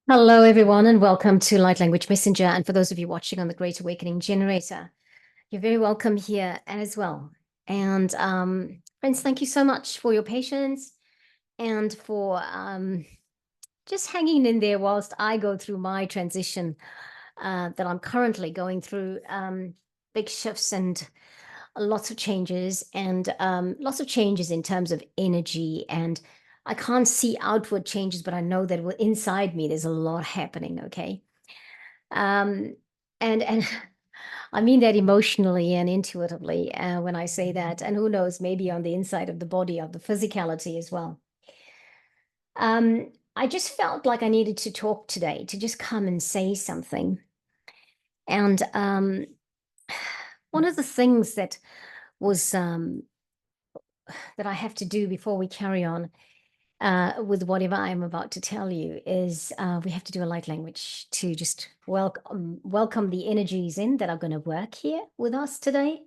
Hello, everyone, and welcome to Light Language Messenger. And for those of you watching on the Great Awakening Generator, you're very welcome here as well. And friends, thank you so much for your patience and for just hanging in there whilst I go through my transition that I'm currently going through. Big shifts and lots of changes, and lots of changes in terms of energy. And I can't see outward changes, but I know that inside me there's a lot happening. Okay. Um, and I mean that emotionally and intuitively when I say that. And who knows, maybe on the inside of the body, of the physicality as well. I just felt like I needed to talk today, to just come and say something. And one of the things that was that I have to do before we carry on with whatever I'm about to tell you is we have to do a light language to just welcome the energies in that are going to work here with us today.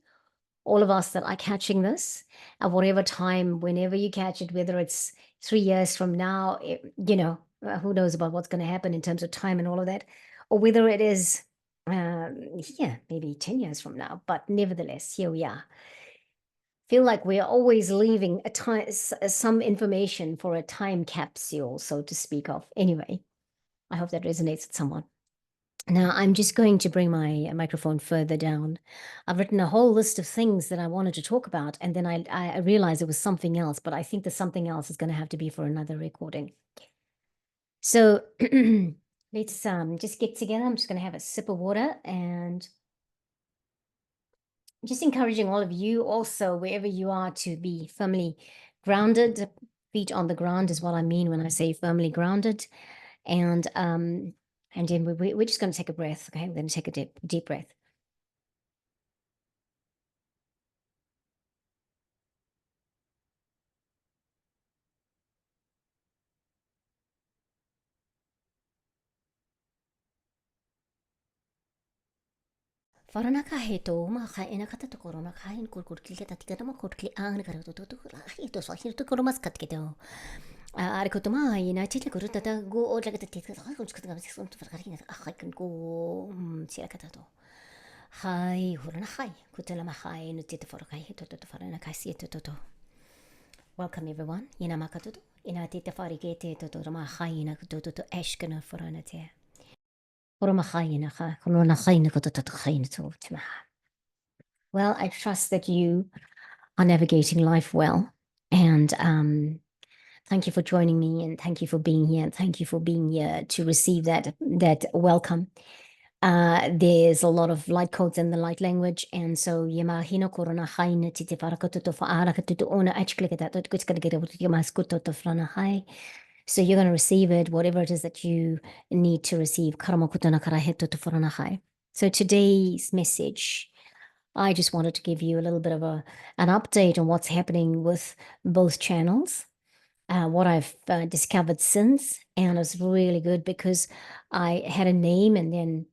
All of us that are catching this at whatever time, whenever you catch it, whether it's 3 years from now, who knows about what's going to happen in terms of time and all of that, or whether it is, maybe 10 years from now. But nevertheless, here we are. Feel like we're always leaving some information for a time capsule, so to speak of. Anyway, I hope that resonates with someone. Now, I'm just going to bring my microphone further down. I've written a whole list of things that I wanted to talk about, and then I realized it was something else, but I think the something else is going to have to be for another recording. So let's just get together. I'm just going to have a sip of water and just encouraging all of you also, wherever you are, to be firmly grounded. Feet on the ground is what I mean when I say firmly grounded. And then we're just going to take a breath. Okay, we're going to take a deep breath. Faranaka heto ma khaina kata to korona khain kurkur kilketa tikata ma kurkli ang kara to hito so hito koromas katketo. Arikotoma ina tita kurutata go o lagata tikata kuskata gamis to farina akhakan go siakata to. Hai hurana hai kutala ma hai no tita farakai hito to farana kasi to to. Welcome everyone. Ina makatuto. Ina tita farigete to to ma hai ina to to eshkana farana te. Well, I trust that you are navigating life well. And thank you for joining me, and thank you for being here, and thank you for being here to receive that welcome. There's a lot of light codes in the light language, and so yamahino korona haina titi farakatuto faarakatuto ona achklikata to frana hai. So you're going to receive it, whatever it is that you need to receive. So today's message, I just wanted to give you a little bit of an update on what's happening with both channels, what I've discovered since. And it's really good because I had a name, and then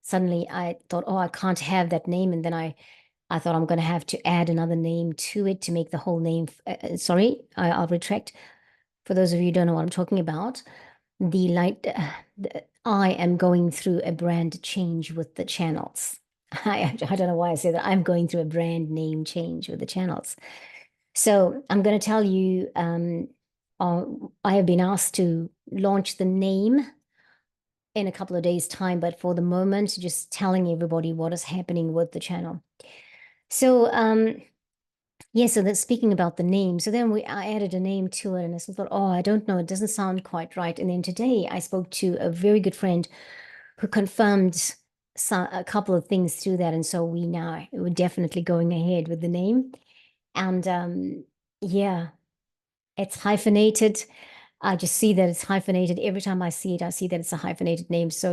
suddenly I thought, oh, I can't have that name. And then I thought I'm going to have to add another name to it to make the whole name. I'll retract. For those of you who don't know what I'm talking about, I am going through a brand change with the channels. I don't know why I say that. I'm going through a brand name change with the channels. So I'm going to tell you, I have been asked to launch the name in a couple of days' time, but for the moment, just telling everybody what is happening with the channel. So yeah, so that's speaking about the name. So then I added a name to it, and I thought, oh, I don't know, it doesn't sound quite right. And then today I spoke to a very good friend who confirmed a couple of things through that. And so we're definitely going ahead with the name. And yeah, it's hyphenated. I just see that it's hyphenated. Every time I see it, I see that it's a hyphenated name. So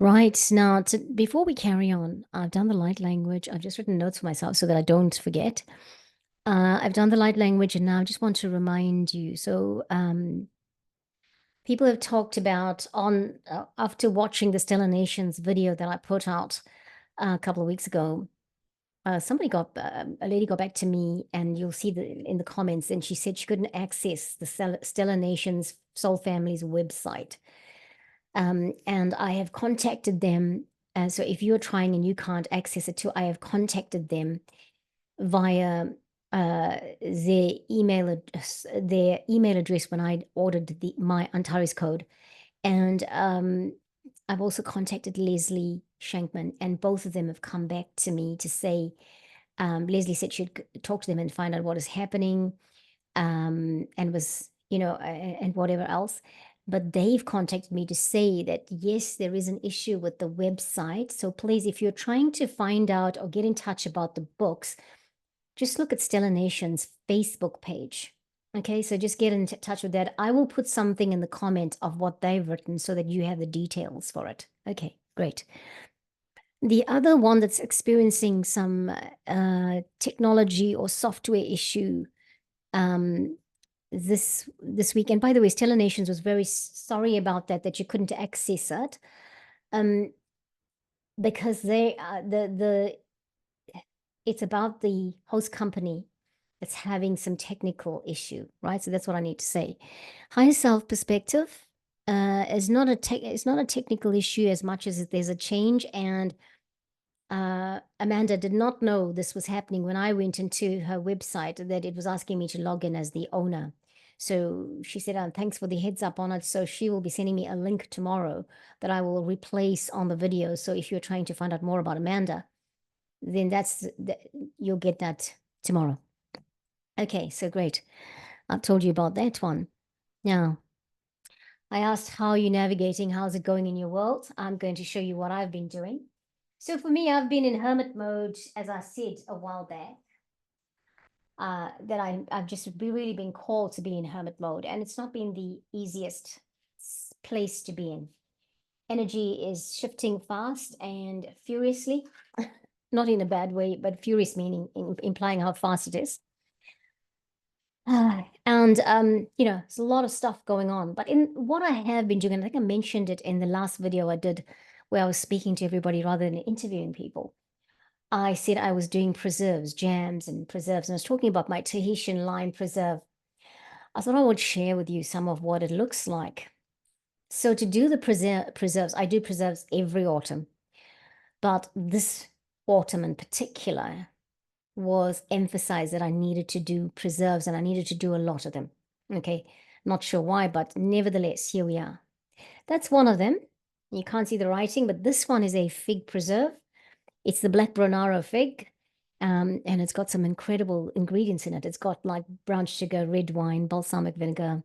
right now, before we carry on, I've done the light language. I've just written notes for myself so that I don't forget. I've done the light language, and now I just want to remind you. So people have talked about after watching the Stellar Nations video that I put out a couple of weeks ago, somebody a lady got back to me, and you'll see in the comments, and she said she couldn't access the Stellar Nations Soul Family's website. And I have contacted them. So if you're trying and you can't access it too, I have contacted them via their email address when I ordered my Antares code. And I've also contacted Leslie Shankman, and both of them have come back to me to say, Leslie said she'd talk to them and find out what is happening, and was, and whatever else. But they've contacted me to say that, yes, there is an issue with the website. So please, if you're trying to find out or get in touch about the books, just look at Stellar Nation's Facebook page. Okay, so just get in touch with that. I will put something in the comment of what they've written so that you have the details for it. Okay, great. The other one that's experiencing some technology or software issue this week. And by the way, Stellar Nations was very sorry about that you couldn't access it, because they it's about the host company that's having some technical issue, right? So that's what I need to say. Higher self perspective is not it's not a technical issue as much as there's a change. And Amanda did not know this was happening when I went into her website, that it was asking me to log in as the owner. So she said, thanks for the heads up on it. So she will be sending me a link tomorrow that I will replace on the video. So if you're trying to find out more about Amanda, then you'll get that tomorrow. Okay, so great. I've told you about that one. Now, I asked, how are you navigating? How's it going in your world? I'm going to show you what I've been doing. So for me, I've been in hermit mode, as I said a while back, that I've just really been called to be in hermit mode. And it's not been the easiest place to be in. Energy is shifting fast and furiously, not in a bad way, but furious meaning implying how fast it is. And there's a lot of stuff going on. But in what I have been doing, and I think I mentioned it in the last video I did, where I was speaking to everybody rather than interviewing people, I said I was doing preserves, jams and preserves, and I was talking about my Tahitian lime preserve. I thought I would share with you some of what it looks like. So to do the preserves, I do preserves every autumn, but this autumn in particular was emphasized that I needed to do preserves, and I needed to do a lot of them. Okay, not sure why, but nevertheless, here we are. That's one of them. You can't see the writing, but this one is a fig preserve. It's the Black Bronaro fig, and it's got some incredible ingredients in it. It's got like brown sugar, red wine, balsamic vinegar,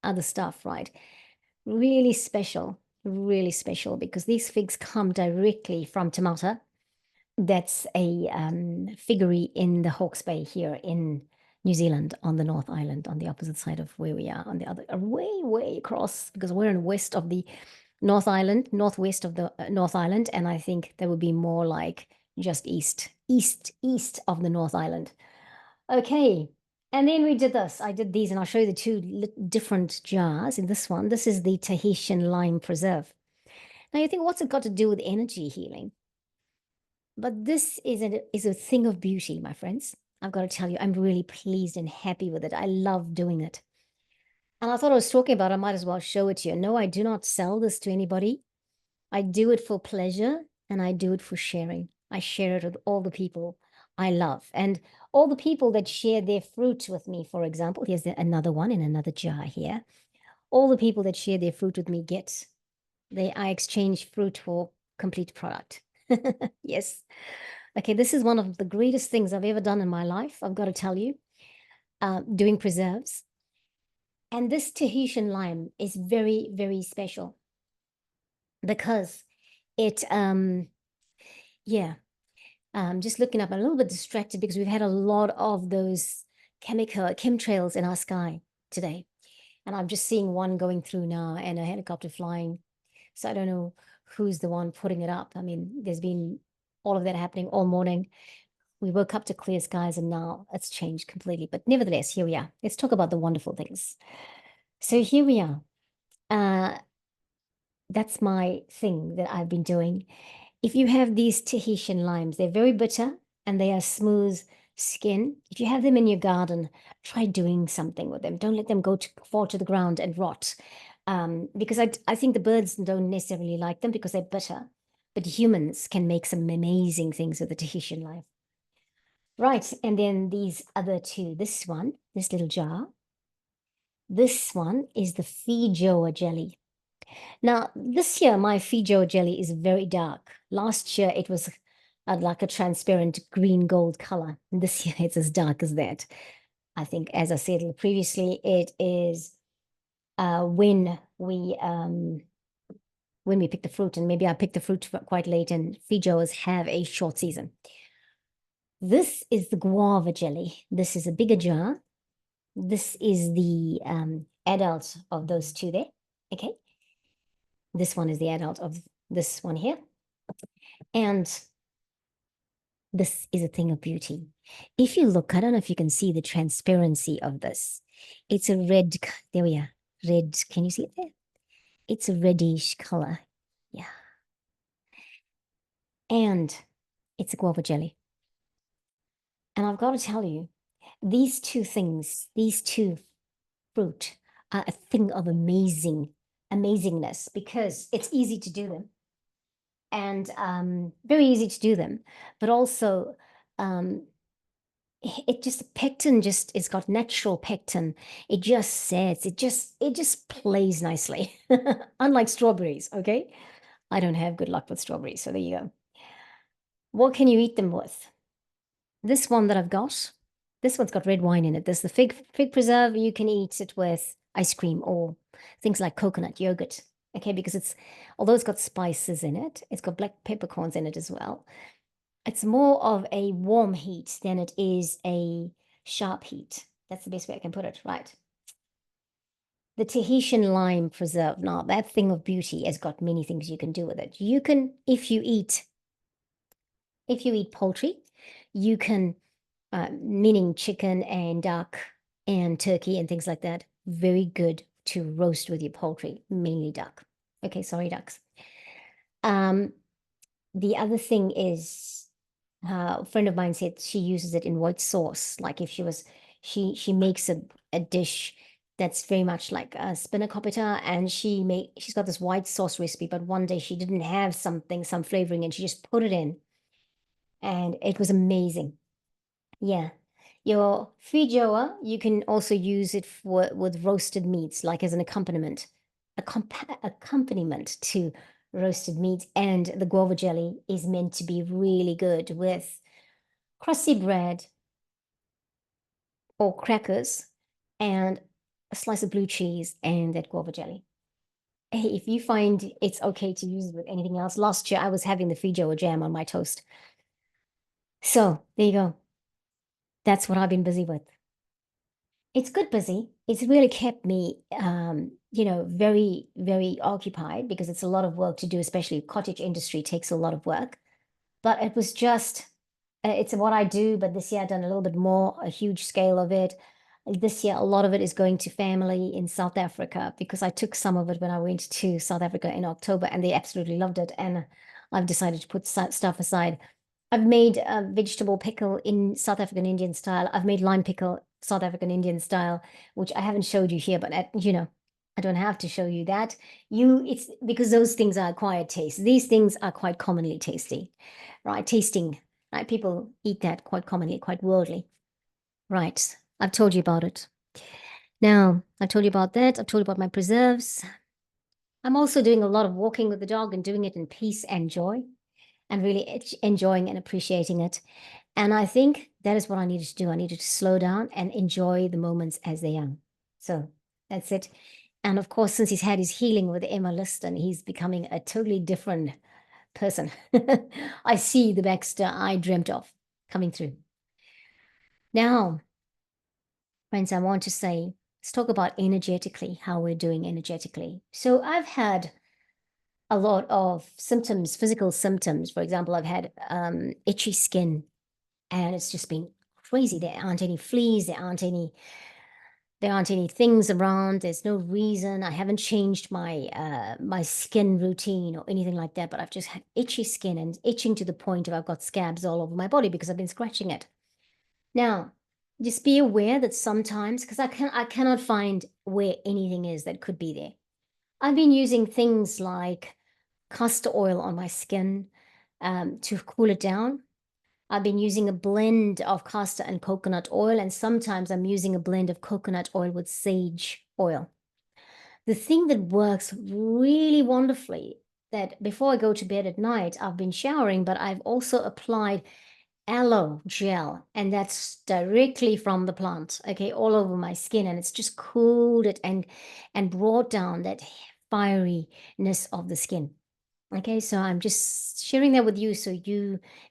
other stuff, right? Really special because these figs come directly from Tamata. That's a figgery in the Hawke's Bay here in New Zealand, on the North Island, on the opposite side of where we are, on the other, way across, because we're in west of the North Island, northwest of the North Island, and I think there would be more like just east of the North Island. Okay, and then we did this. I did these, and I'll show you the two different jars. In this one, this is the Tahitian lime preserve. Now you think, what's it got to do with energy healing? But this is a thing of beauty, my friends. I've got to tell you, I'm really pleased and happy with it. I love doing it. And I thought I was talking about, I might as well show it to you. No, I do not sell this to anybody. I do it for pleasure, and I do it for sharing. I share it with all the people I love. And all the people that share their fruit with me, for example, here's another one in another jar here. All the people that share their fruit with me I exchange fruit for complete product. Yes. Okay, this is one of the greatest things I've ever done in my life, I've got to tell you, doing preserves. And this Tahitian lime is very, very special because it, just looking up, I'm a little bit distracted because we've had a lot of those chemtrails in our sky today. And I'm just seeing one going through now and a helicopter flying. So I don't know who's the one putting it up. I mean, there's been all of that happening all morning. We woke up to clear skies, and now it's changed completely. But nevertheless, here we are. Let's talk about the wonderful things. So here we are. That's my thing that I've been doing. If you have these Tahitian limes, they're very bitter. and they are smooth skin. If you have them in your garden, try doing something with them. Don't let them fall to the ground and rot. Because I think the birds don't necessarily like them because they're bitter, but humans can make some amazing things with the Tahitian life. Right, and then these other two, this one, this little jar, this one is the Feijoa jelly. Now, this year, my Feijoa jelly is very dark. Last year, it was like a transparent green gold color. And this year, it's as dark as that. I think, as I said previously, it is when we pick the fruit, and maybe I picked the fruit quite late, and Feijoas have a short season. This is the guava jelly. This is a bigger jar. This is the adult of those two there. Okay. This one is the adult of this one here. And this is a thing of beauty. If you look, I don't know if you can see the transparency of this. It's a red, there we are, red. Can you see it there? It's a reddish color. Yeah. And it's a guava jelly. And I've got to tell you, these two things, these two fruit are a thing of amazingness because it's easy to do them. And very easy to do them, but also it just pectin just it's got natural pectin. It just sets, it just plays nicely. Unlike strawberries, okay? I don't have good luck with strawberries, so there you go. What can you eat them with? This one that I've got, this one's got red wine in it. There's the fig preserve. You can eat it with ice cream or things like coconut yogurt. Okay, because although it's got spices in it, it's got black peppercorns in it as well. It's more of a warm heat than it is a sharp heat. That's the best way I can put it, right? The Tahitian lime preserve. Now, that thing of beauty has got many things you can do with it. You can, if you eat poultry, you can, meaning chicken and duck and turkey and things like that, very good to roast with your poultry, mainly duck. Okay, sorry, ducks. The other thing is, a friend of mine said she uses it in white sauce. Like if she makes a dish that's very much like a spanakopita, and she's got this white sauce recipe, but one day she didn't have some flavoring, and she just put it in, and it was amazing. Yeah. Your feijoa, you can also use it with roasted meats, like as an accompaniment to roasted meat. And the guava jelly is meant to be really good with crusty bread or crackers and a slice of blue cheese and that guava jelly. Hey, if you find it's okay to use it with anything else, last year I was having the feijoa jam on my toast. So there you go. That's what I've been busy with. It's good busy. It's really kept me, very, very occupied because it's a lot of work to do, especially cottage industry takes a lot of work. But it was just, it's what I do. But this year I've done a little bit more, a huge scale of it. This year, a lot of it is going to family in South Africa because I took some of it when I went to South Africa in October, and they absolutely loved it. And I've decided to put stuff aside. I've made a vegetable pickle in South African Indian style. I've made lime pickle South African Indian style, which I haven't showed you here, but I don't have to show you that. It's because those things are acquired taste. These things are quite commonly tasty, right? Tasting, right? People eat that quite commonly, quite worldly. Right. I've told you about it. Now, I told you about that. I've told you about my preserves. I'm also doing a lot of walking with the dog and doing it in peace and joy and really enjoying and appreciating it. And I think that is what I needed to do. I needed to slow down and enjoy the moments as they are. So that's it. And of course, since he's had his healing with Emma Liston, he's becoming a totally different person. I see the Baxter I dreamt of coming through. Now, friends, I want to say, let's talk about energetically, how we're doing energetically. So I've had a lot of symptoms, physical symptoms. For example, I've had itchy skin, and it's just been crazy. There aren't any fleas, there aren't any there aren't any things around. There's no reason. I haven't changed my my skin routine or anything like that, but I've just had itchy skin and itching to the point of I've got scabs all over my body because I've been scratching it. Now, just be aware that sometimes, because I cannot find where anything is that could be there. I've been using things like castor oil on my skin to cool it down. I've been using a blend of castor and coconut oil, and sometimes I'm using a blend of coconut oil with sage oil. The thing that works really wonderfully, that before I go to bed at night, I've been showering, but I've also applied aloe gel, and that's directly from the plant, okay, all over my skin, and it's just cooled it and brought down that fieriness of the skin. Okay, so I'm just sharing that with you. So if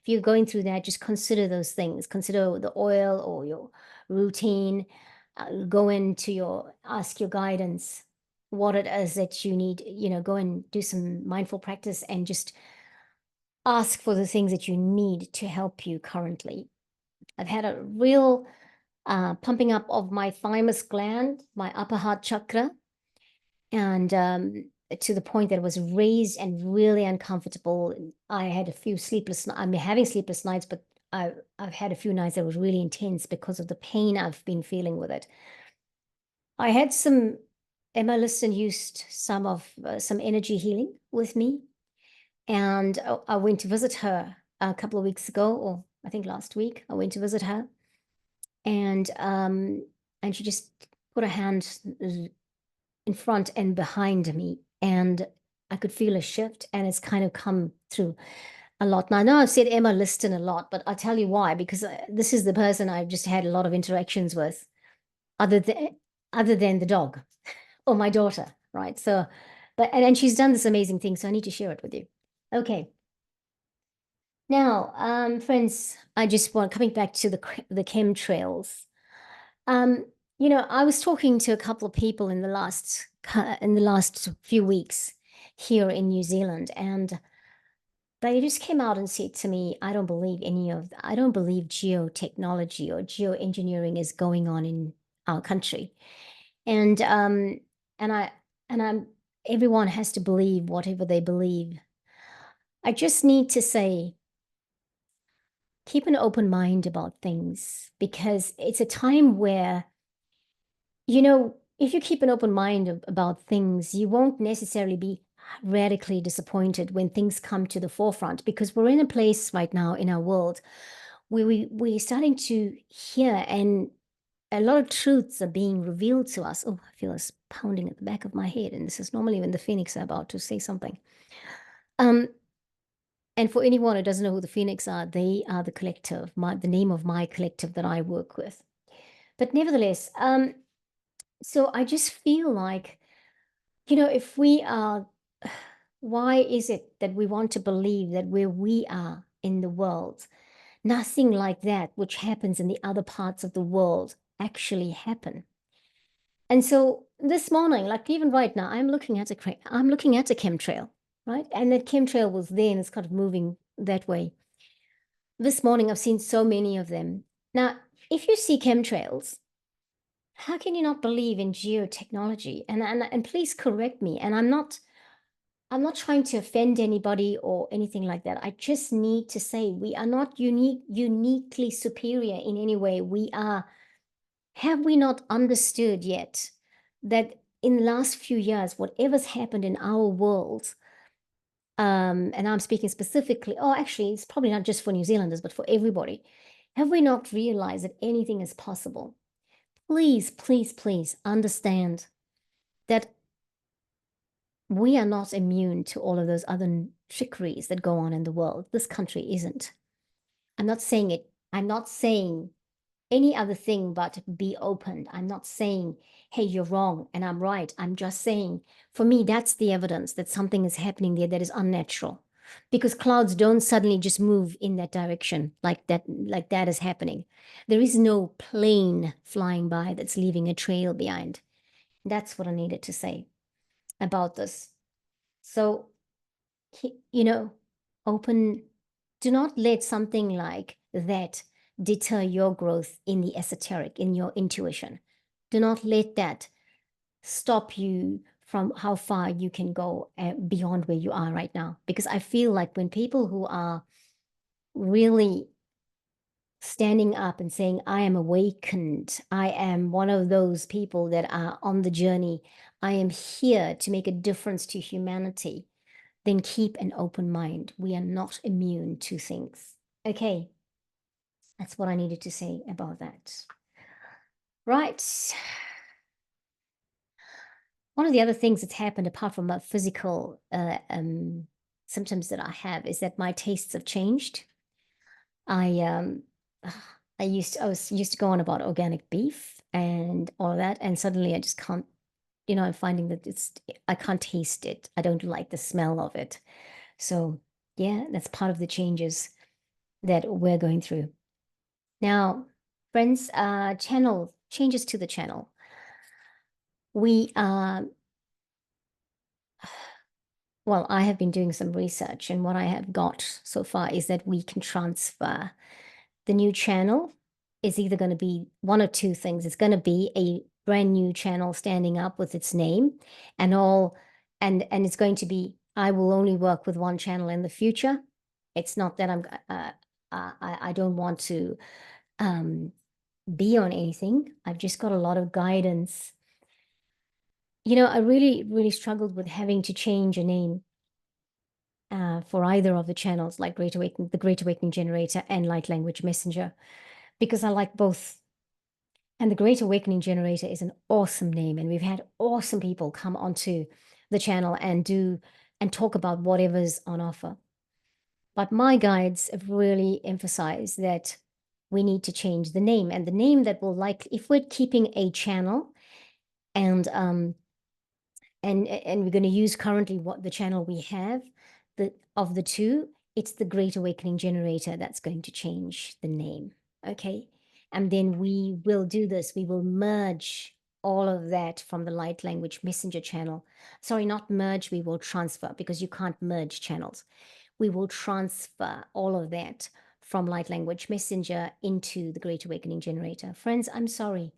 you're going through that, just consider those things. Consider the oil or your routine. Go into ask your guidance, what it is that you need. Go and do some mindful practice and just ask for the things that you need to help you currently. I've had a real pumping up of my thymus gland, my upper heart chakra, and to the point that it was raised and really uncomfortable. I had a few sleepless. I'm having sleepless nights, but I've had a few nights that were really intense because of the pain I've been feeling with it. I had some. Emma Liston used some energy healing with me, and I went to visit her a couple of weeks ago, or I think last week. I went to visit her, and she just put her hand in front and behind me, and I could feel a shift, and it's kind of come through a lot. Now, I know I've said Emma Liston a lot, but I'll tell you why, because this is the person I've just had a lot of interactions with, other than the dog or my daughter, right? So, and she's done this amazing thing, so I need to share it with you. Okay. Now, friends, I just want coming back to the chemtrails. I was talking to a couple of people in the last few weeks here in New Zealand, and they just came out and said to me, I don't believe geotechnology or geoengineering is going on in our country. And and I and I'm everyone has to believe whatever they believe. I just need to say, keep an open mind about things, because it's a time where, if you keep an open mind about things, you won't necessarily be radically disappointed when things come to the forefront, because we're in a place right now in our world where we're starting to hear, and a lot of truths are being revealed to us. Oh, I feel this pounding at the back of my head, and this is normally when the Phoenix are about to say something. And for anyone who doesn't know who the Phoenix are, they are the collective, the name of my collective that I work with. But nevertheless, so I just feel like, if we are, why is it that we want to believe that where we are in the world, nothing like that which happens in the other parts of the world actually happen? And so this morning, like even right now, I'm looking at a chemtrail, right? And that chemtrail was there and it's kind of moving that way. This morning, I've seen so many of them. Now, if you see chemtrails, how can you not believe in geotechnology? And please correct me. And I'm not trying to offend anybody or anything like that. I just need to say we are not uniquely superior in any way. Have we not understood yet that in the last few years, whatever's happened in our world, and I'm speaking specifically, actually, it's probably not just for New Zealanders, but for everybody. Have we not realized that anything is possible? Please, please, please understand that we are not immune to all of those other trickeries that go on in the world. This country isn't. I'm not saying it. I'm not saying any other thing but be open. I'm not saying, hey, you're wrong and I'm right. I'm just saying, for me, that's the evidence that something is happening there that is unnatural, because clouds don't suddenly just move in that direction like that is happening. There is no plane flying by that's leaving a trail behind. That's what I needed to say about this. So, open, do not let something like that deter your growth in the esoteric, in your intuition. Do not let that stop you from how far you can go beyond where you are right now. Because I feel like when people who are really standing up and saying, I am awakened, I am one of those people that are on the journey, I am here to make a difference to humanity, then keep an open mind. We are not immune to things. Okay, that's what I needed to say about that. Right. One of the other things that's happened, apart from physical symptoms that I have, is that my tastes have changed. I was used to go on about organic beef and all of that, and suddenly I just can't, I'm finding that I can't taste it. I don't like the smell of it. So yeah, that's part of the changes that we're going through. Now, friends, channel changes to the channel. We well, I have been doing some research, and what I have got so far is that we can transfer. The new channel is either going to be one of two things. It's going to be a brand new channel standing up with its name and all, and it's going to be, I will only work with one channel in the future. It's not that I don't want to be on anything. I've just got a lot of guidance. I really struggled with having to change a name for either of the channels, like the Great Awakening Generator and Light Language Messenger, because I like both. And the Great Awakening Generator is an awesome name, and we've had awesome people come onto the channel and talk about whatever's on offer. But my guides have really emphasized that we need to change the name, and the name that will if we're keeping a channel and we're going to use currently what the channel we have, of the two, it's the Great Awakening Generator that's going to change the name. Okay. And then we will do this. We will merge all of that from the Light Language Messenger channel. Sorry, not merge. We will transfer, because you can't merge channels. We will transfer all of that from Light Language Messenger into the Great Awakening Generator. Friends, I'm sorry.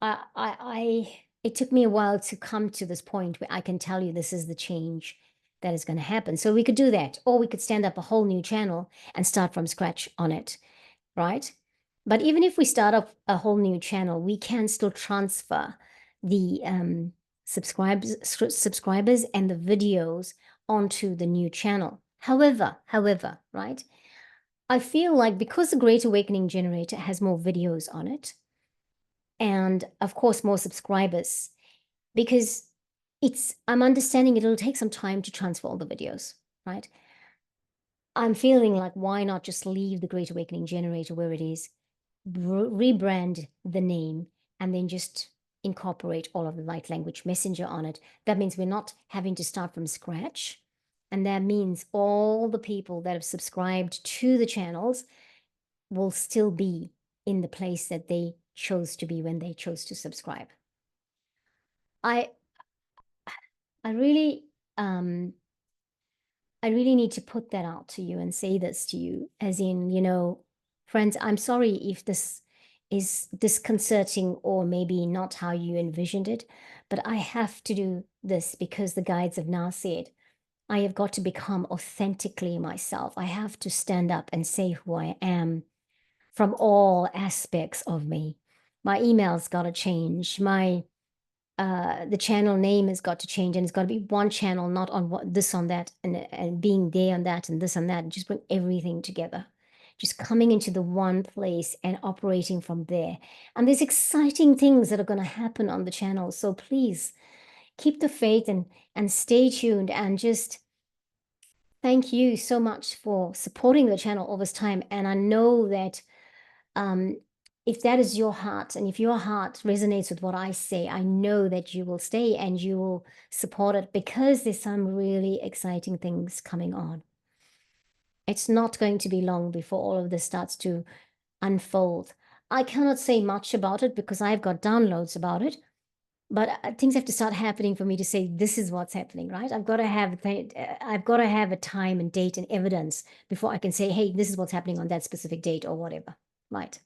It took me a while to come to this point where I can tell you this is the change that is going to happen. So we could do that, or we could stand up a whole new channel and start from scratch on it, right? But even if we start up a whole new channel, we can still transfer the subscribers and the videos onto the new channel. However, right? I feel like because the Great Awakening Generator has more videos on it, and of course more subscribers, because I'm understanding it'll take some time to transfer all the videos, right? I'm feeling like, why not just leave the Great Awakening Generator where it is, rebrand the name, and then just incorporate all of the Light Language Messenger on it. That means we're not having to start from scratch. And that means all the people that have subscribed to the channels will still be in the place that they chose to be when they chose to subscribe. I really need to put that out to you and say this to you, as in, friends, I'm sorry if this is disconcerting or maybe not how you envisioned it, but I have to do this because the guides have now said I have got to become authentically myself. I have to stand up and say who I am from all aspects of me. My email's got to change. The channel name has got to change, and it's got to be one channel, not on this, on that, and being there on that and this and that, and just bring everything together, just coming into the one place and operating from there. And there's exciting things that are going to happen on the channel. So please keep the faith and stay tuned, and just thank you so much for supporting the channel all this time. And I know that if that is your heart, and if your heart resonates with what I say, I know that you will stay and you will support it, because there's some really exciting things coming on. It's not going to be long before all of this starts to unfold. I cannot say much about it because I've got downloads about it, but things have to start happening for me to say this is what's happening, right? I've got to have a time and date and evidence before I can say, hey, this is what's happening on that specific date or whatever, right?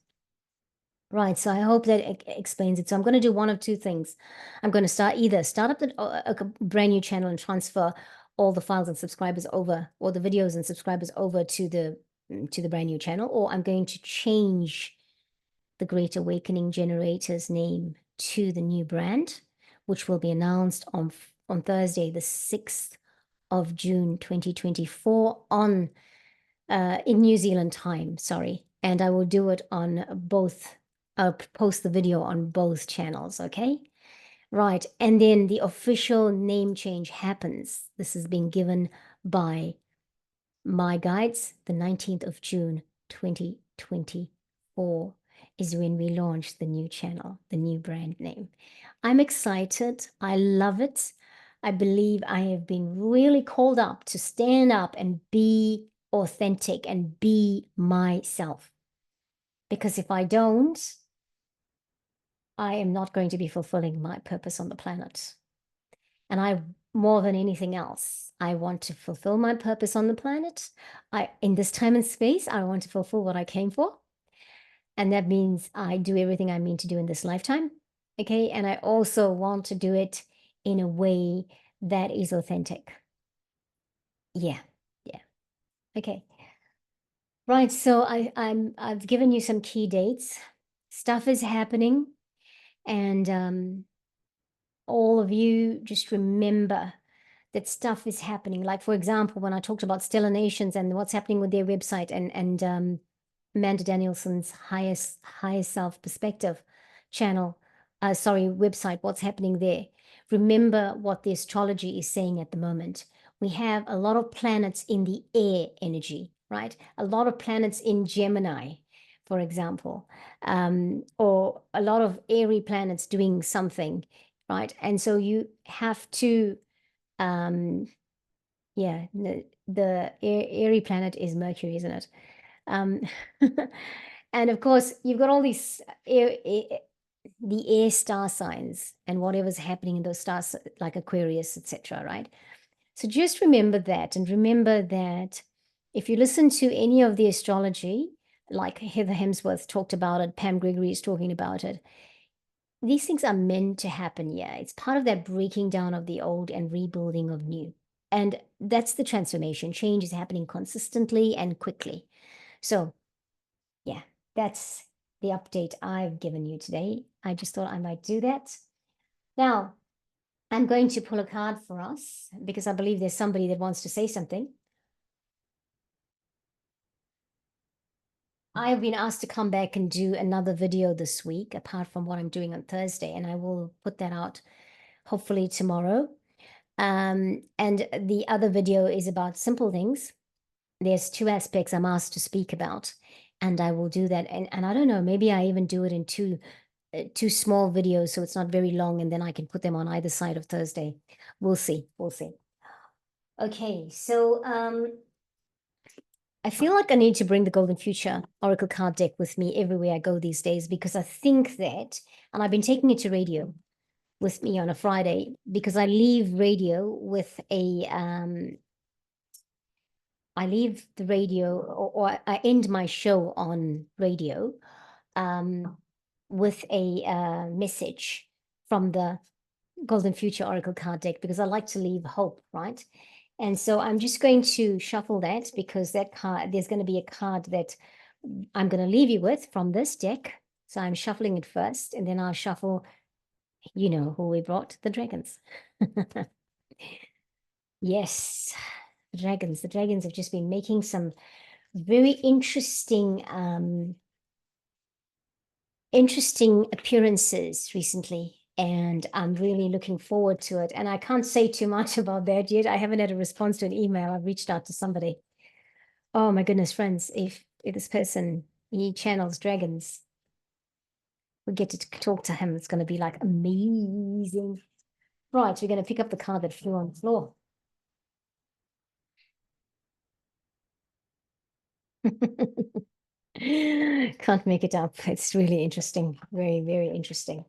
Right, so I hope that explains it. So I'm going to do one of two things. I'm going to either start up a brand new channel and transfer all the files and subscribers over, or the videos and subscribers over to the brand new channel, or I'm going to change the Great Awakening Generator's name to the new brand, which will be announced on Thursday, the 6th of June 2024 on in New Zealand time, sorry. And I will do it on both. I'll post the video on both channels, okay? Right, and then the official name change happens. This is being given by my guides. The 19th of June, 2024 is when we launch the new channel, the new brand name. I'm excited. I love it. I believe I have been really called up to stand up and be authentic and be myself. Because if I don't, I am not going to be fulfilling my purpose on the planet. And more than anything else, I want to fulfill my purpose on the planet. In this time and space, I want to fulfill what I came for. And that means I do everything I mean to do in this lifetime. Okay. And I also want to do it in a way that is authentic. Yeah. Yeah. Okay. Right. So I've given you some key dates. Stuff is happening. And all of you just remember that stuff is happening. Like, for example, when I talked about Stellar Nations and what's happening with their website and Amanda Danielson's highest self perspective channel, website, what's happening there. Remember what the astrology is saying at the moment. We have a lot of planets in the air energy, right? A lot of planets in Gemini, for example, or a lot of airy planets doing something, right? And so you have to yeah, the airy planet is Mercury, isn't it? And of course, you've got all these the air star signs and whatever's happening in those stars, like Aquarius, etc., right? So just remember that, and remember that if you listen to any of the astrology, like Heather Hemsworth talked about it, Pam Gregory is talking about it, these things are meant to happen. Yeah, it's part of that breaking down of the old and rebuilding of new. And that's the transformation. Change is happening consistently and quickly. So yeah, that's the update I've given you today. I just thought I might do that. Now, I'm going to pull a card for us because I believe there's somebody that wants to say something. I've been asked to come back and do another video this week, apart from what I'm doing on Thursday, and I will put that out hopefully tomorrow. And the other video is about simple things. There's two aspects I'm asked to speak about, and I will do that. And I don't know, maybe I even do it in two small videos, so it's not very long, and then I can put them on either side of Thursday. We'll see. We'll see. Okay, so I feel like I need to bring the Golden Future Oracle card deck with me everywhere I go these days, because I think that, and I've been taking it to radio with me on a Friday, because I leave radio with I leave the radio, or I end my show on radio with a message from the Golden Future Oracle card deck, because I like to leave hope, right? And so I'm just going to shuffle that, because that card, there's going to be a card that I'm going to leave you with from this deck. So I'm shuffling it first, and then I'll shuffle, you know who we brought, the dragons. Yes, the dragons. The dragons have just been making some very interesting appearances recently, and I'm really looking forward to it. And I can't say too much about that yet. I haven't had a response to an email. I've reached out to somebody. Oh my goodness, friends, if this person, he channels dragons, we get to talk to him. It's going to be like amazing. Right, we're going to pick up the card that flew on the floor. Can't make it up. It's really interesting. Very, very interesting.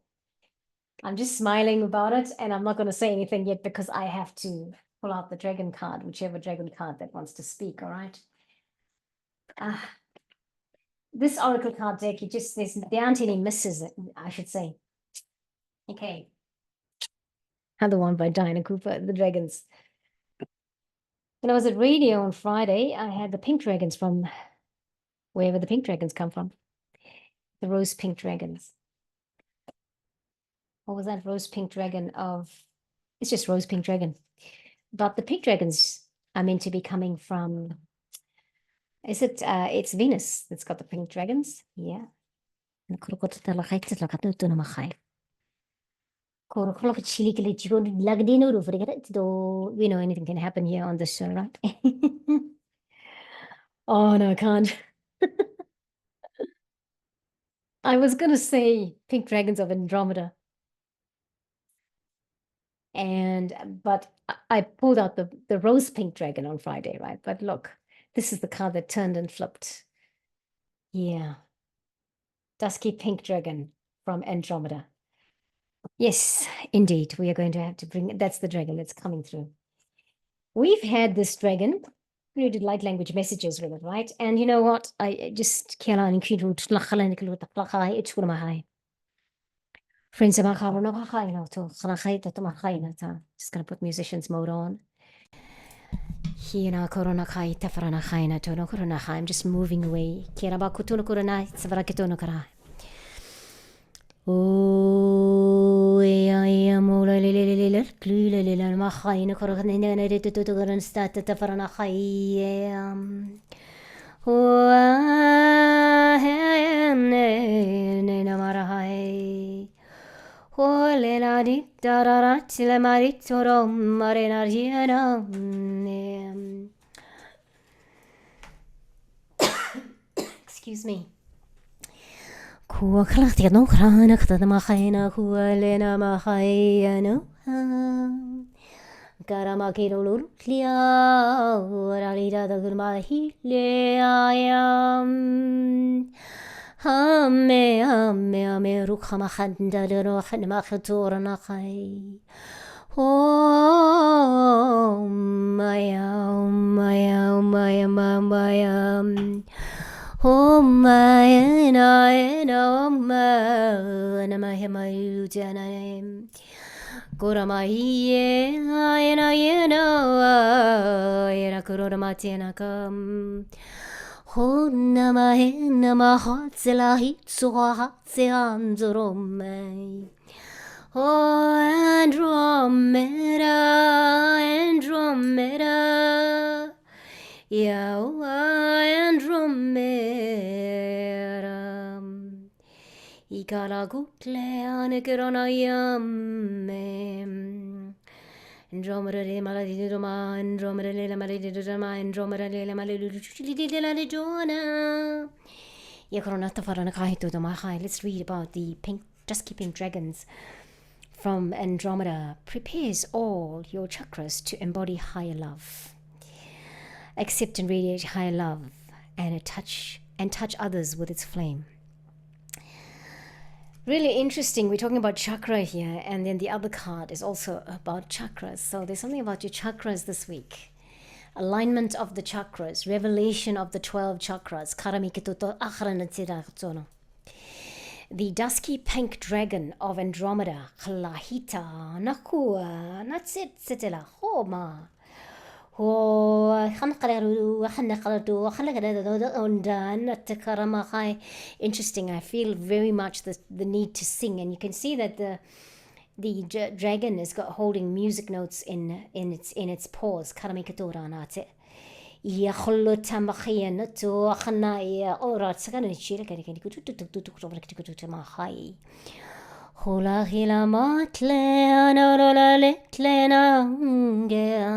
I'm just smiling about it, and I'm not going to say anything yet because I have to pull out the dragon card, whichever dragon card that wants to speak, all right? this oracle card deck, there aren't any misses, I should say. Okay. Another one by Diana Cooper, the dragons. When I was at radio on Friday, I had the pink dragons from wherever the pink dragons come from. The rose pink dragons. What was that rose pink dragon of? It's just rose pink dragon. But the pink dragons are meant to be coming from, it's Venus that's got the pink dragons. Yeah. We know anything can happen here on this show, right? Oh no, I can't. I was gonna say Pink Dragons of Andromeda. But I pulled out the rose pink dragon on Friday, right? But look, this is the card that turned and flipped. Yeah. Dusky Pink Dragon from Andromeda. Yes, indeed. We are going to have to bring, that's the dragon that's coming through. We've had this dragon. We did light language messages with it, right? And you know what? I just can't. Friends, just gonna put musicians mode on. I'm just moving away. Oh, I am all a little clue, little Mahine, Coronation, started to Faranahai. Oh, I am in a Marahai. Oh, Lena di Dararatila Maritoro Marina Giana. Excuse me. Kua kalachtia no krana kata mahayna kua lena mahayano karamakiro lulkia ralida da gurmahi le ayam ame rukhama khanda no hanma khatura na khai oh my oh my and oh my and my name Goramaye and I know I Kuromatina come oh nama hot zilla heat so hot the Andromeda oh Andromeda yeah, Andromeda. Ikala gutle anekeronayam. Andromeda de maladidoma, Andromeda de maladidoma, Andromeda de maladidoma. Yakoronata faranakaito domahai. Let's read about the dusky pink dragons from Andromeda. Prepares all your chakras to embody higher love. Accept and radiate higher love and touch others with its flame. Really interesting. We're talking about chakra here, and then the other card is also about chakras. So there's something about your chakras this week. Alignment of the chakras, revelation of the 12 chakras. The dusky pink dragon of Andromeda. Kalahita nakua natsitsetela homa. Interesting. I feel very much the need to sing, and you can see that the dragon is holding music notes in its paws. Hola hila matle anorola letle nangeamam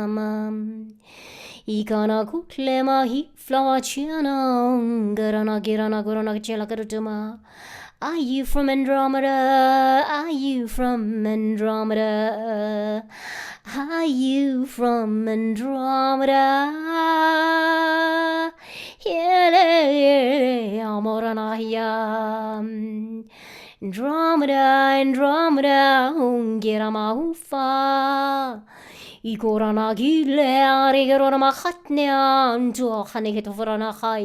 Ikana kukle mahi flawachiana Garana girana gorana chela garutuma Are you from Andromeda? Are you from Andromeda? Are you from Andromeda? Hele amoranahia Andromeda, ungirama ufa. Ikorana gile arigerona machatnea, antuachane getoforana hai.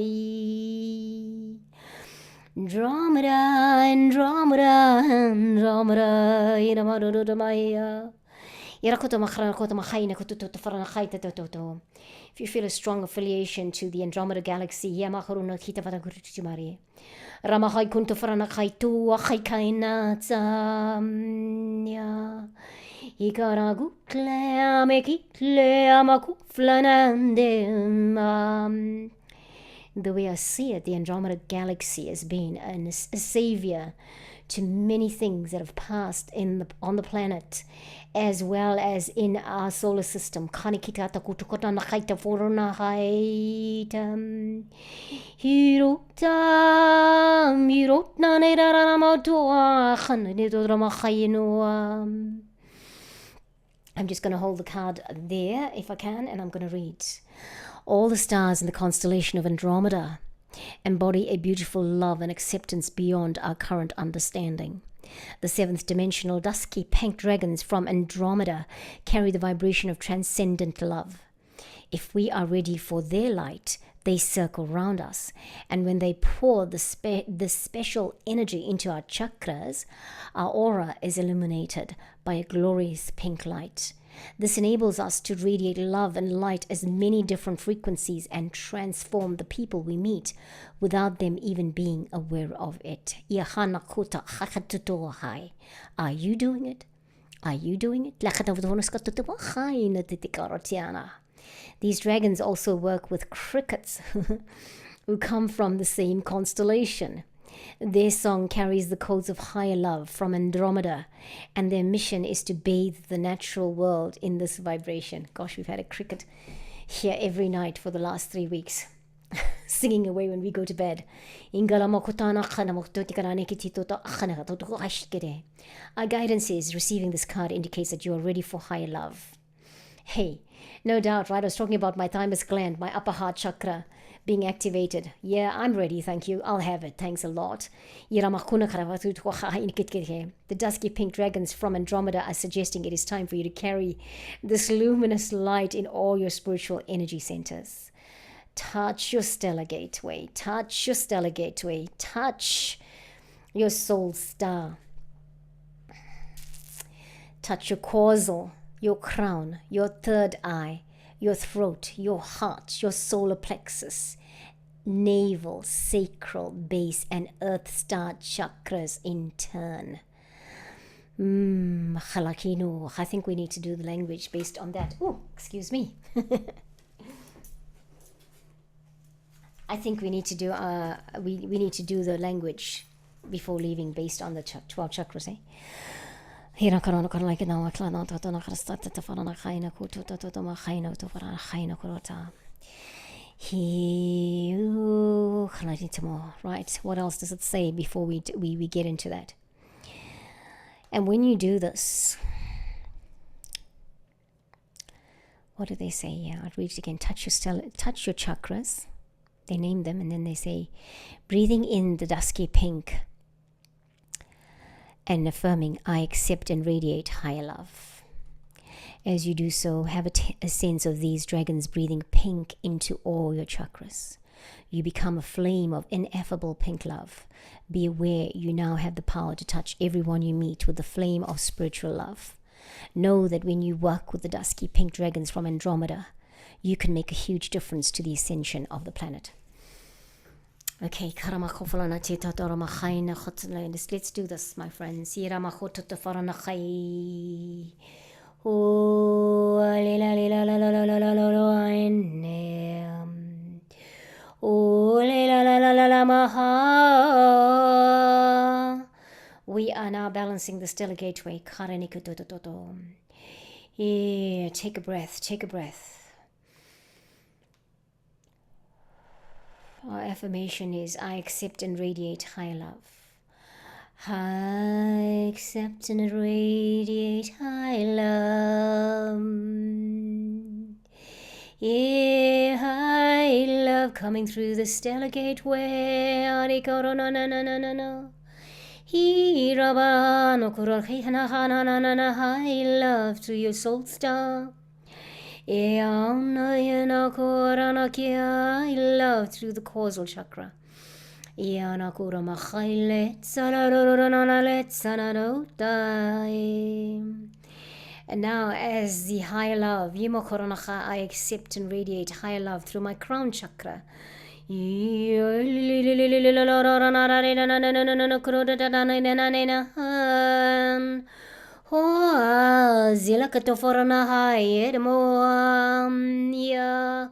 Andromeda, Andromeda, Andromeda, Iramarudamaya. If you feel a strong affiliation to the Andromeda galaxy, Ramahai kunto faranakai tu achai kaina tsamya. Ikaragutle amekitle amakuflanande. The way I see it, the Andromeda galaxy has been a savior to many things that have passed on the planet, as well as in our solar system. I'm just going to hold the card there if I can, and I'm going to read. All the stars in the constellation of Andromeda embody a beautiful love and acceptance beyond our current understanding. The seventh dimensional Dusky Pink Dragons from Andromeda carry the vibration of transcendent love. If we are ready for their light, they circle round us, and when they pour this special energy into our chakras, our aura is illuminated by a glorious pink light. This enables us to radiate love and light as many different frequencies and transform the people we meet without them even being aware of it. Are you doing it? Are you doing it? These dragons also work with crickets who come from the same constellation. Their song carries the codes of higher love from Andromeda, and their mission is to bathe the natural world in this vibration. Gosh, we've had a cricket here every night for the last 3 weeks, singing away when we go to bed. Our guidance is receiving this card indicates that you are ready for higher love. Hey, no doubt, right? I was talking about my thymus gland, my upper heart chakra being activated. Yeah, I'm ready, thank you. I'll have it, thanks a lot. The Dusky Pink Dragons from Andromeda are suggesting it is time for you to carry this luminous light in all your spiritual energy centers. Touch your stellar gateway, touch your stellar gateway, touch your soul star. Touch your causal, your crown, your third eye, your throat, your heart, your solar plexus, navel, sacral, base, and earth star chakras in turn. I think we need to do the language based on that. Oh, excuse me. I think we need to do we need to do the language before leaving based on the 12 chakras, eh? Right, what else does it say before we get into that? And when you do this, what do they say? Yeah, I'll read it again. Touch your chakras. They name them, and then they say, breathing in the dusky pink and affirming, I accept and radiate higher love. As you do so, have a sense of these dragons breathing pink into all your chakras. You become a flame of ineffable pink love. Be aware you now have the power to touch everyone you meet with the flame of spiritual love. Know that when you work with the Dusky Pink Dragons from Andromeda, you can make a huge difference to the ascension of the planet. Okay, let's do this, my friends. We are now balancing the stellar gateway. Yeah, take a breath, take a breath. Our affirmation is, I accept and radiate high love. I accept and radiate high love. Yeah, high love coming through the stellar gateway. High love through your soul star. I love through the causal chakra. Iana kura machaile tsanarororanalet tsanarotai. And now, as the higher love, I accept and radiate higher love through my crown chakra. Zila katoforana hai edmo ya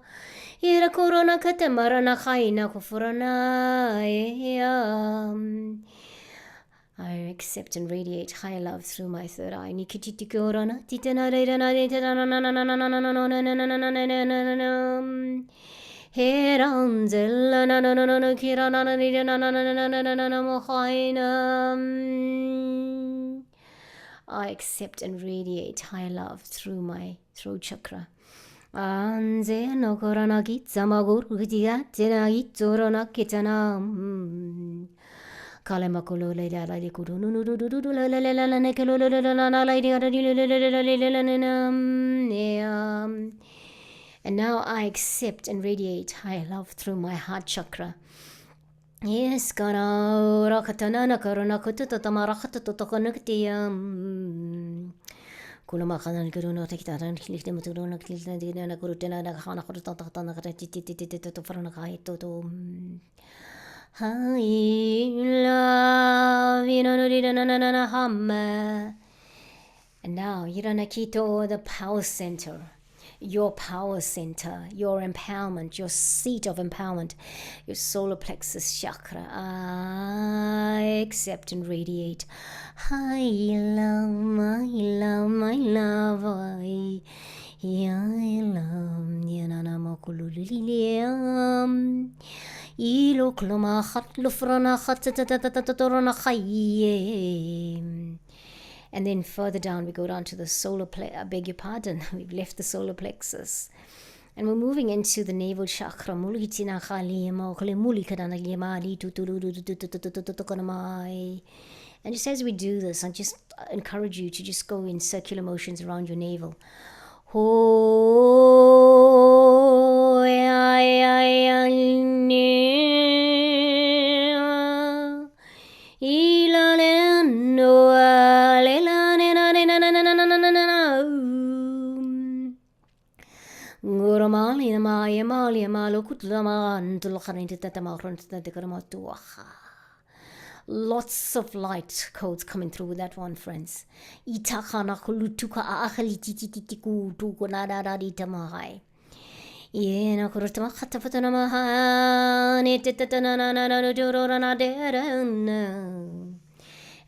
ira corona katamarana haina kufurana ya. I accept and radiate high love through my third eye. I accept and radiate high love through my throat chakra. Anze no korona kitsamaguru gitiga tenagi torona kitana. And now I accept and radiate high love through my heart chakra. Yes, kana rakatana karona kututa tamarakata tokonuktiam. Kulamakan Guruna take that and click them to Rona Kiltana Gurutana Hana Kurutana to Faranakai Toto. Hi, love, you know, hammer. And now, Yiranakito, the power center. Your power center, your empowerment, your seat of empowerment, your solar plexus chakra. I accept and radiate. I love, my love, my love. I love. Yananamakululiam. Ilo kloma hat lufrana hat chaye. And then further down, we go down to the solar plexus. I beg your pardon, we've left the solar plexus. And we're moving into the navel chakra. And just as we do this, I just encourage you to just go in circular motions around your navel. Lots of light codes coming through with that one, friends.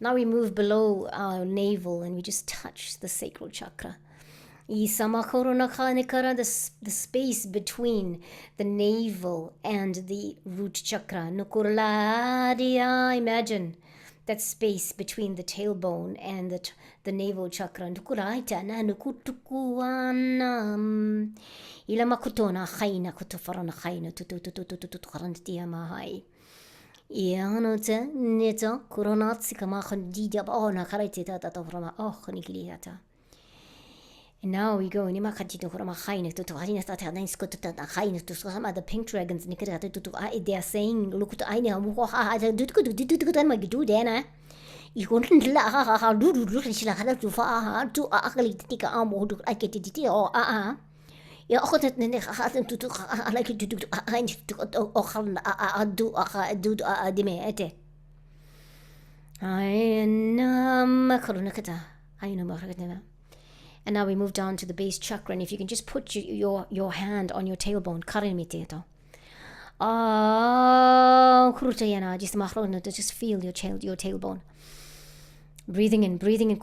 Now we move below our navel and we just touch the sacral chakra. The space between the navel and the root chakra. Imagine that space between the tailbone and the navel chakra. And now we go the pink dragons. They are saying, look to And now we move down to the base chakra, and if you can just put your hand on your tailbone, just feel your tailbone. Breathing in, breathing a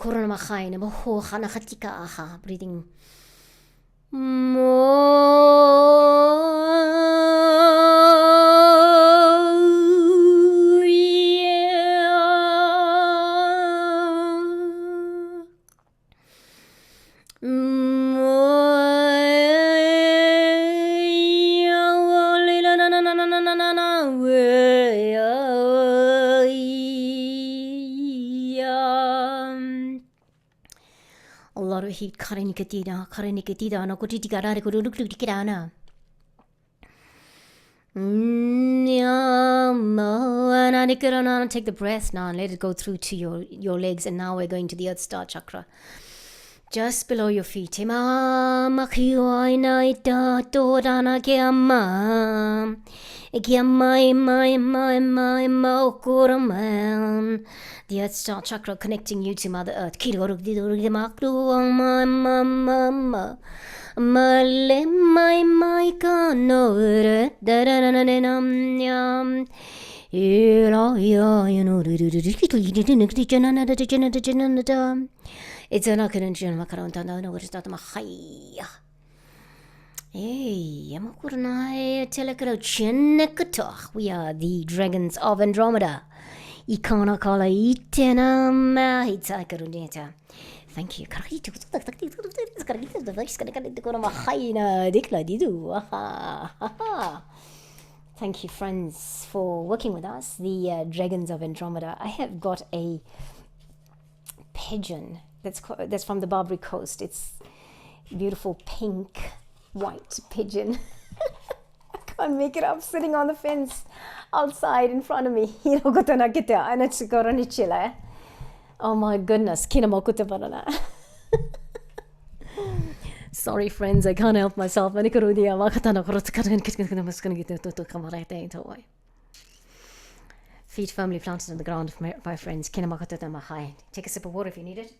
lot of heat. Take the breath now and let it go through to your legs. And now we're going to the Earth Star Chakra. Just below your feet. The Earth Star Chakra connecting you to Mother Earth. It's a we are the Dragons of Andromeda. Thank you. Thank you, friends, for working with us, the Dragons of Andromeda. I have got a pigeon that's from the Barbary Coast. It's beautiful pink, white pigeon. I can't make it up, sitting on the fence outside in front of me. Oh my goodness. Sorry, friends, I can't help myself. Feet firmly planted on the ground, my friends. Take a sip of water if you need it.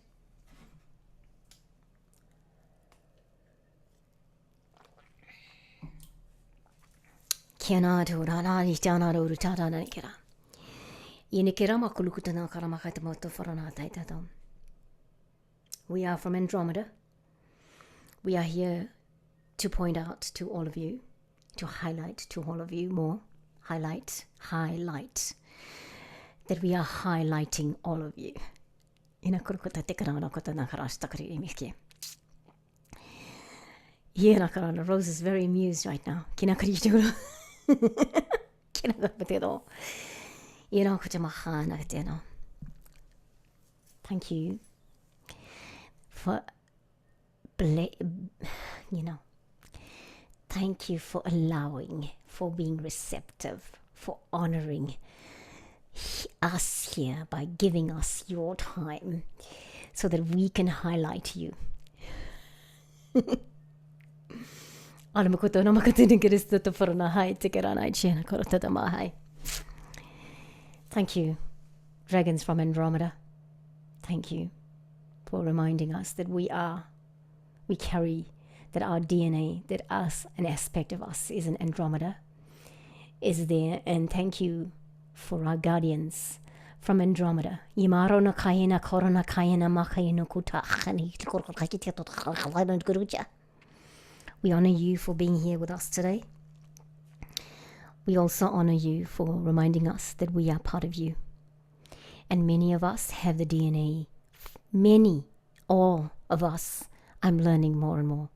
We are from Andromeda. We are here to point out to all of you, to highlight to all of you more, highlight, that we are highlighting all of you. Rose is very amused right now. Thank you for thank you for allowing, for being receptive, for honoring us here by giving us your time so that we can highlight you. Thank you, Dragons from Andromeda. Thank you for reminding us that we carry, that our DNA, that us, an aspect of us is an Andromeda, is there. And thank you for our guardians from Andromeda. We honor you for being here with us today. We also honor you for reminding us that we are part of you. And many of us have the DNA. All of us, I'm learning more and more,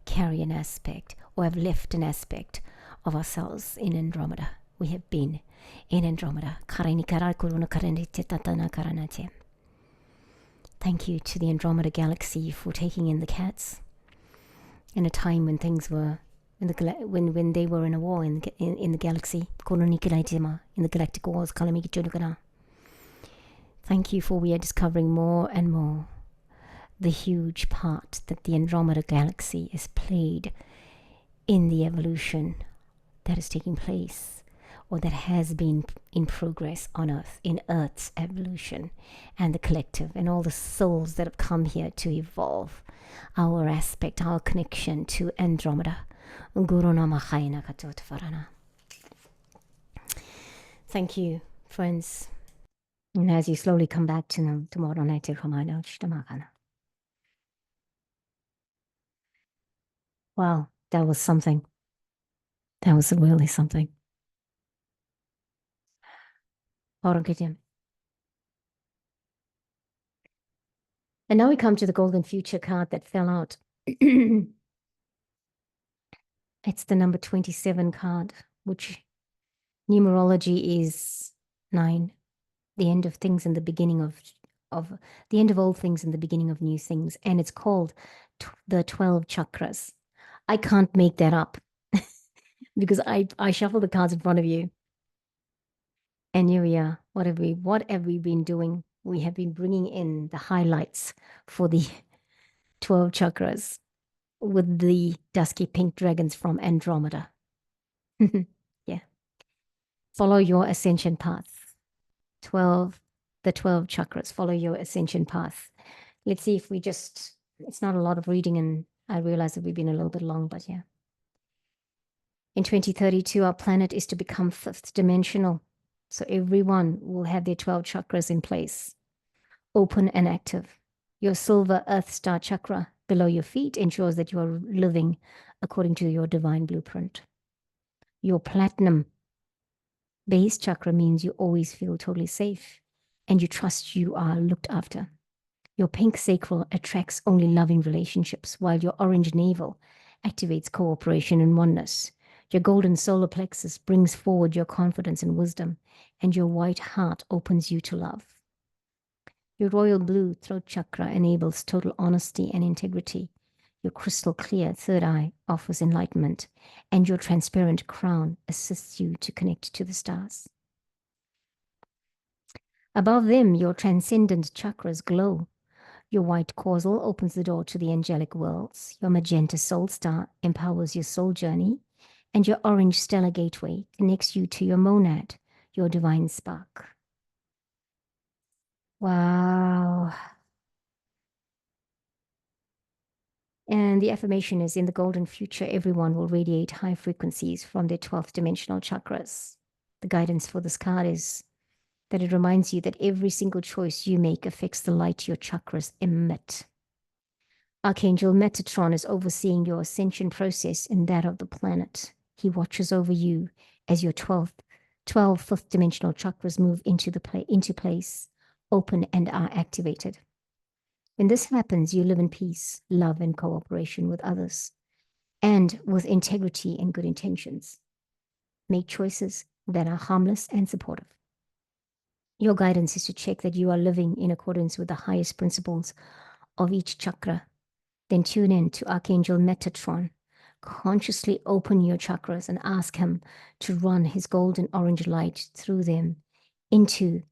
carry an aspect or have left an aspect of ourselves in Andromeda. We have been in Andromeda. Thank you to the Andromeda Galaxy for taking in the cats in a time when things were when they were in a war in the galaxy, in the galactic wars. Thank you for we are discovering more and more the huge part that the Andromeda Galaxy has played in the evolution that is taking place, or that has been in progress on Earth, in Earth's evolution, and the collective, and all the souls that have come here to evolve our aspect, our connection to Andromeda. Thank you, friends. And as you slowly come back to them tomorrow night, wow, that was something. That was really something. And now we come to the Golden Future card that fell out. It's the number 27 card, which numerology is 9. The end of things and the beginning of the end of old things and the beginning of new things. And it's called the 12 chakras. I can't make that up. because I shuffle the cards in front of you. And here we are. What have we been doing? We have been bringing in the highlights for the 12 chakras with the Dusky Pink Dragons from Andromeda. Yeah. Follow your ascension path. The 12 chakras. Follow your ascension path. Let's see if it's not a lot of reading, and I realize that we've been a little bit long, but yeah. In 2032, our planet is to become fifth dimensional. So everyone will have their 12 chakras in place, open and active. Your silver earth star chakra below your feet ensures that you are living according to your divine blueprint. Your platinum base chakra means you always feel totally safe and you trust you are looked after. Your pink sacral attracts only loving relationships, while your orange navel activates cooperation and oneness. Your golden solar plexus brings forward your confidence and wisdom, and your white heart opens you to love. Your royal blue throat chakra enables total honesty and integrity. Your crystal clear third eye offers enlightenment, and your transparent crown assists you to connect to the stars. Above them, your transcendent chakras glow. Your white causal opens the door to the angelic worlds. Your magenta soul star empowers your soul journey, and your orange stellar gateway connects you to your monad, your divine spark. Wow. And the affirmation is, in the golden future, everyone will radiate high frequencies from their 12th dimensional chakras. The guidance for this card is that it reminds you that every single choice you make affects the light your chakras emit. Archangel Metatron is overseeing your ascension process and that of the planet. He watches over you as your 12 fifth dimensional chakras move into place, open and are activated. When this happens, you live in peace, love, and cooperation with others, and with integrity and good intentions. Make choices that are harmless and supportive. Your guidance is to check that you are living in accordance with the highest principles of each chakra. Then tune in to Archangel Metatron. Consciously open your chakras and ask him to run his golden orange light through them into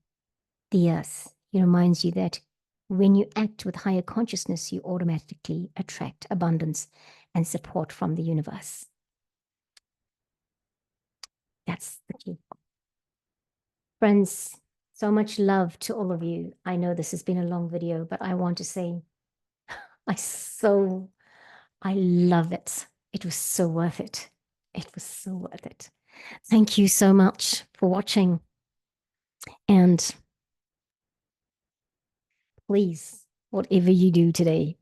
the earth. He reminds you that when you act with higher consciousness, you automatically attract abundance and support from the universe. That's the key. Friends, so much love to all of you. I know this has been a long video, but I want to say I love it. It was so worth it. It was so worth it. Thank you so much for watching. And please, whatever you do today,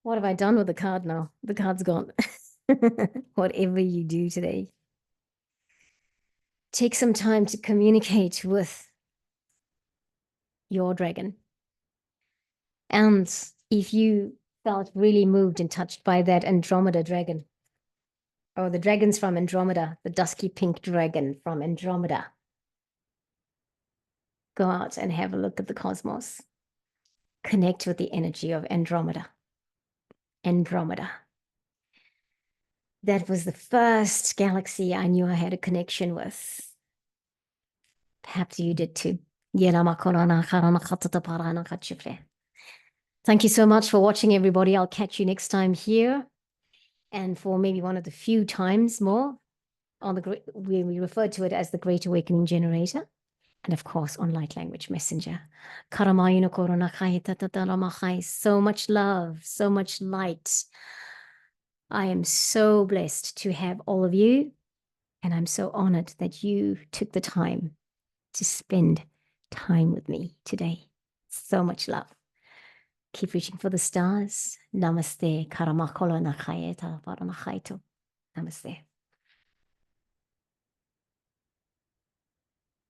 what have I done with the card now? The card's gone. Whatever you do today, take some time to communicate with your dragon. And if you felt really moved and touched by that Andromeda dragon, or the dragons from Andromeda, the Dusky Pink Dragon from Andromeda, go out and have a look at the cosmos. Connect with the energy of Andromeda. Andromeda. That was the first galaxy I knew I had a connection with. Perhaps you did too. Thank you so much for watching, everybody. I'll catch you next time here. And for maybe one of the few times more on we refer to it as the Great Awakening Generator. And of course, on Light Language Messenger. So much love, so much light. I am so blessed to have all of you. And I'm so honored that you took the time to spend time with me today. So much love. Keep reaching for the stars. Namaste. Namaste.